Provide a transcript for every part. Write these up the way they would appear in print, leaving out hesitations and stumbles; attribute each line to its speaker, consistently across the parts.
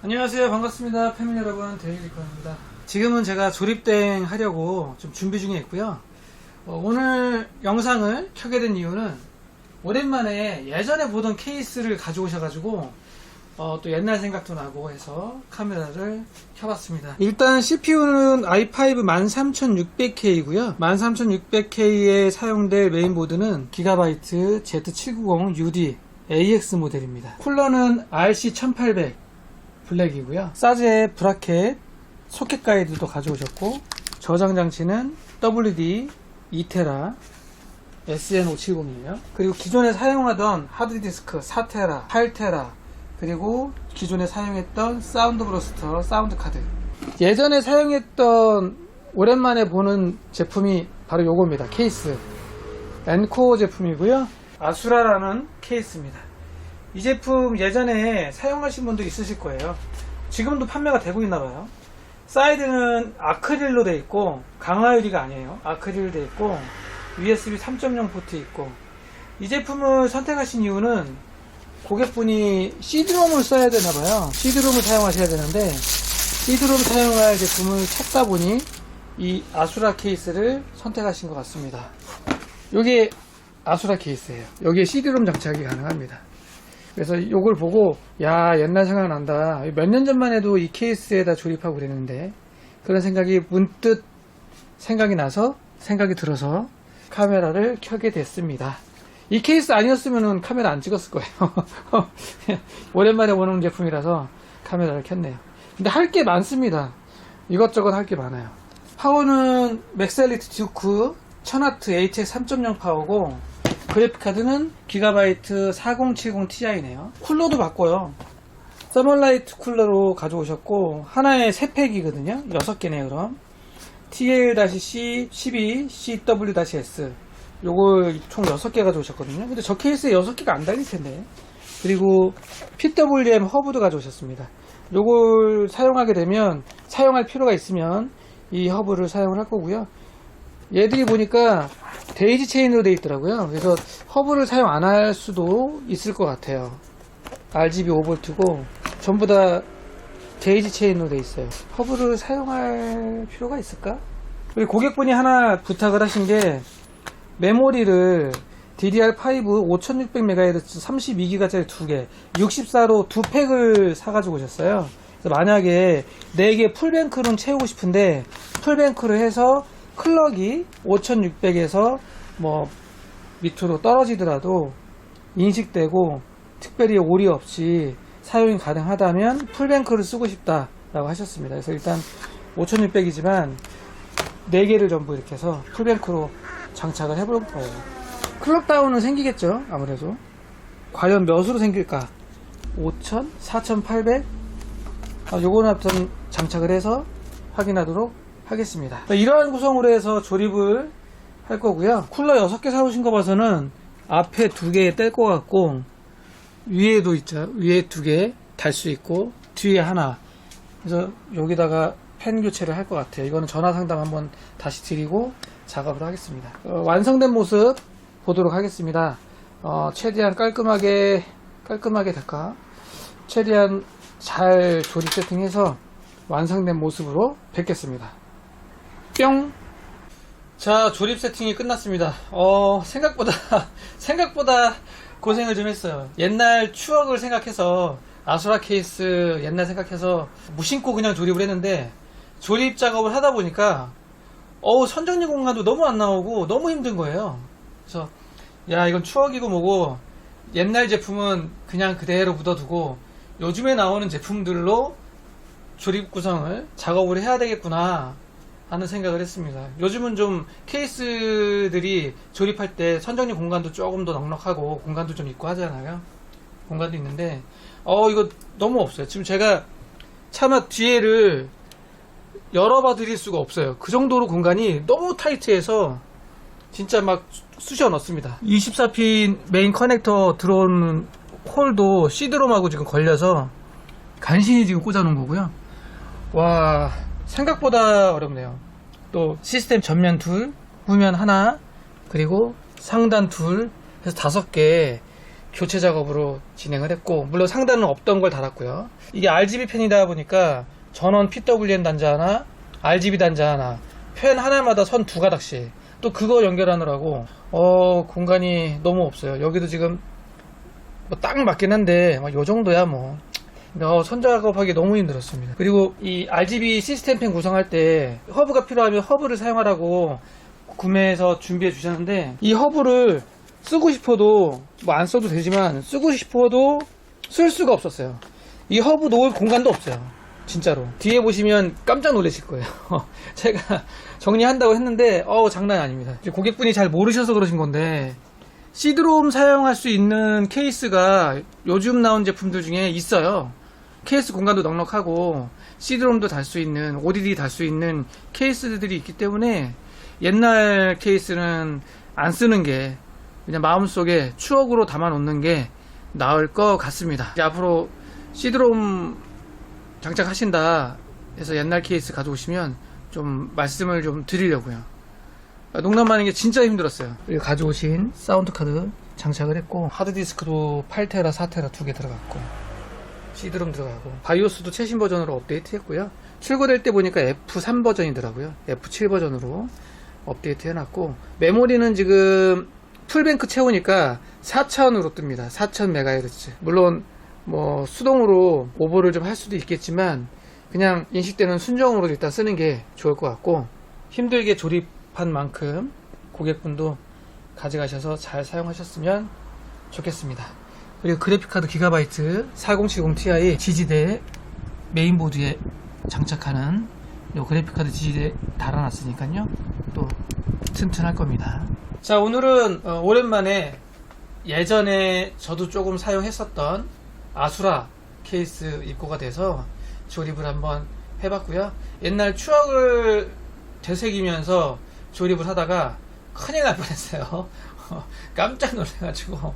Speaker 1: 안녕하세요. 반갑습니다. 패밀리 여러분, 데일리커입니다. 지금은 제가 조립대행 하려고 좀 준비 중에 있고요. 오늘 영상을 켜게 된 이유는 오랜만에 예전에 보던 케이스를 가져오셔가지고 또 옛날 생각도 나고 해서 카메라를 켜봤습니다. 일단 CPU는 i5 13600K고요. 13600K에 사용될 메인보드는 기가바이트 Z790UD AX 모델입니다. 쿨러는 RC1800 블랙이고요. 사즈의 브라켓 소켓 가이드도 가져오셨고, 저장 장치는 WD 2테라 SN570이에요. 그리고 기존에 사용하던 하드디스크 4테라, 8테라, 그리고 기존에 사용했던 사운드 브러스터 사운드 카드. 예전에 사용했던 오랜만에 보는 제품이 바로 요겁니다. 케이스 엔코어 제품이고요. 아수라라는 케이스입니다. 이 제품 예전에 사용하신 분도 있으실 거예요. 지금도 판매가 되고 있나봐요. 사이드는 아크릴로 되어 있고, 강화 유리가 아니에요. 아크릴로 되어 있고, USB 3.0 포트 있고. 이 제품을 선택하신 이유는 고객분이 CD롬을 써야 되나봐요. CD롬을 사용하셔야 되는데, CD롬 사용할 제품을 찾다 보니 이 아수라 케이스를 선택하신 것 같습니다. 이게 아수라 케이스예요. 여기에 CD롬 장착이 가능합니다. 그래서 이걸 보고, 야, 옛날 생각난다. 몇 년 전만 해도 이 케이스에다 조립하고 그랬는데, 그런 생각이 문득 생각이 들어서 카메라를 켜게 됐습니다. 이 케이스 아니었으면 카메라 안 찍었을 거예요. 오랜만에 보는 제품이라서 카메라를 켰네요. 근데 할 게 많습니다. 이것저것 할 게 많아요. 파워는 맥스엘리트 듀크 1000W HX 3.0 파워고, 그래픽카드는 기가바이트 4070 Ti네요. 쿨러도 바꿔요. 서멀라이트 쿨러로 가져오셨고, 하나에 3팩이거든요. 6개네요, 그럼. TL-C, 12, CW-S. 요걸 총 6개 가져오셨거든요. 근데 저 케이스에 6개가 안 달릴 텐데. 그리고 PWM 허브도 가져오셨습니다. 요걸 사용하게 되면, 사용할 필요가 있으면 이 허브를 사용을 할 거고요. 얘들이 보니까 데이지 체인으로 되어 있더라고요. 그래서 허브를 사용 안 할 수도 있을 것 같아요. RGB 5V고 전부 다 데이지 체인으로 되어 있어요. 허브를 사용할 필요가 있을까? 그리고 고객분이 하나 부탁을 하신 게, 메모리를 DDR5 5600MHz 32GB짜리 2개 64로 2팩을 사가지고 오셨어요. 그래서 만약에 4개 풀뱅크론 채우고 싶은데, 풀뱅크를 해서 클럭이 5600에서 뭐 밑으로 떨어지더라도 인식되고 특별히 오리 없이 사용이 가능하다면 풀뱅크를 쓰고 싶다라고 하셨습니다. 그래서 일단 5600이지만 4개를 전부 이렇게 해서 풀뱅크로 장착을 해볼 거예요. 클럭 다운은 생기겠죠, 아무래도. 과연 몇으로 생길까? 5000? 4800? 요거는 아무튼 장착을 해서 확인하도록 하겠습니다. 이러한 구성으로 해서 조립을 할 거고요. 쿨러 6개 사오신 거 봐서는 앞에 2개 뗄 것 같고, 위에도 있죠. 위에 2개 달 수 있고, 뒤에 하나. 그래서 여기다가 펜 교체를 할 것 같아요. 이거는 전화 상담 한번 다시 드리고 작업을 하겠습니다. 완성된 모습 보도록 하겠습니다. 최대한 깔끔하게 될까? 최대한 잘 조립 세팅해서 완성된 모습으로 뵙겠습니다. 뿅! 자, 조립 세팅이 끝났습니다. 생각보다 고생을 좀 했어요. 옛날 추억을 생각해서, 아수라 케이스 옛날 생각해서 무심코 그냥 조립을 했는데, 조립 작업을 하다 보니까 선정리 공간도 너무 안 나오고 너무 힘든 거예요. 그래서 야, 이건 추억이고 뭐고, 옛날 제품은 그냥 그대로 묻어두고 요즘에 나오는 제품들로 조립 구성을 작업을 해야 되겠구나 하는 생각을 했습니다. 요즘은 좀 케이스들이 조립할 때 선정리 공간도 조금 더 넉넉하고 공간도 좀 있고 하잖아요. 공간도 있는데 이거 너무 없어요. 지금 제가 차마 뒤에를 열어봐 드릴 수가 없어요. 그 정도로 공간이 너무 타이트해서 진짜 막 쑤셔 넣습니다. 24핀 메인 커넥터 들어오는 홀도 CD롬하고 지금 걸려서 간신히 지금 꽂아 놓은 거고요. 와, 생각보다 어렵네요. 또 시스템 전면 둘, 후면 하나, 그리고 상단 둘 해서 5개 교체 작업으로 진행을 했고, 물론 상단은 없던 걸 달았고요. 이게 RGB 팬이다 보니까 전원 PWM 단자 하나, RGB 단자 하나, 팬 하나마다 선 2가닥씩, 또 그거 연결하느라고 공간이 너무 없어요. 여기도 지금 뭐 딱 맞긴 한데 요 정도야 뭐. 선 작업하기 너무 힘들었습니다. 그리고 이 RGB 시스템 팬 구성할 때 허브가 필요하면 허브를 사용하라고 구매해서 준비해 주셨는데, 이 허브를 쓰고 싶어도 뭐 안 써도 되지만 쓰고 싶어도 쓸 수가 없었어요. 이 허브 놓을 공간도 없어요. 진짜로 뒤에 보시면 깜짝 놀라실 거예요. 제가 정리한다고 했는데 장난이 아닙니다. 고객분이 잘 모르셔서 그러신 건데, 시드롬 사용할 수 있는 케이스가 요즘 나온 제품들 중에 있어요. 케이스 공간도 넉넉하고 시드롬도 달 수 있는, ODD 달 수 있는 케이스들이 있기 때문에 옛날 케이스는 안 쓰는 게 그냥 마음속에 추억으로 담아 놓는 게 나을 것 같습니다. 이제 앞으로 시드롬 장착하신다 해서 옛날 케이스 가져오시면 좀 말씀을 좀 드리려고요. 농담 많은 게 진짜 힘들었어요. 그리고 가져오신 사운드 카드 장착을 했고, 하드디스크도 8테라 4테라 2개 들어갔고, 시드롬 들어가고, 바이오스도 최신 버전으로 업데이트 했고요. 출고될 때 보니까 F3 버전이더라고요. F7 버전으로 업데이트 해놨고, 메모리는 지금 풀뱅크 채우니까 4000으로 뜹니다. 4000MHz. 물론 뭐 수동으로 오버를 좀 할 수도 있겠지만 그냥 인식되는 순정으로 일단 쓰는 게 좋을 것 같고, 힘들게 조립한 만큼 고객분도 가져가셔서 잘 사용하셨으면 좋겠습니다. 그리고 그래픽카드 기가바이트 4070ti 지지대 메인보드에 장착하는 요 그래픽카드 지지대 달아놨으니까요, 또 튼튼할 겁니다. 자, 오늘은 오랜만에 예전에 저도 조금 사용했었던 아수라 케이스 입고가 돼서 조립을 한번 해봤고요. 옛날 추억을 되새기면서 조립을 하다가 큰일 날 뻔했어요. 깜짝 놀래가지고,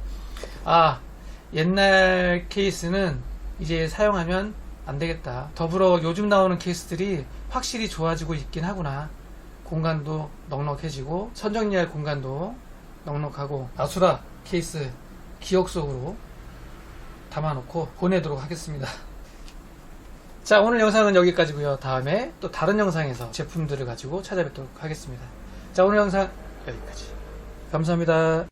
Speaker 1: 옛날 케이스는 이제 사용하면 안 되겠다. 더불어 요즘 나오는 케이스들이 확실히 좋아지고 있긴 하구나. 공간도 넉넉해지고 선정리할 공간도 넉넉하고, 아수라 케이스 기억 속으로 담아놓고 보내도록 하겠습니다. 자, 오늘 영상은 여기까지고요. 다음에 또 다른 영상에서 제품들을 가지고 찾아뵙도록 하겠습니다. 자, 오늘 영상 여기까지. 감사합니다.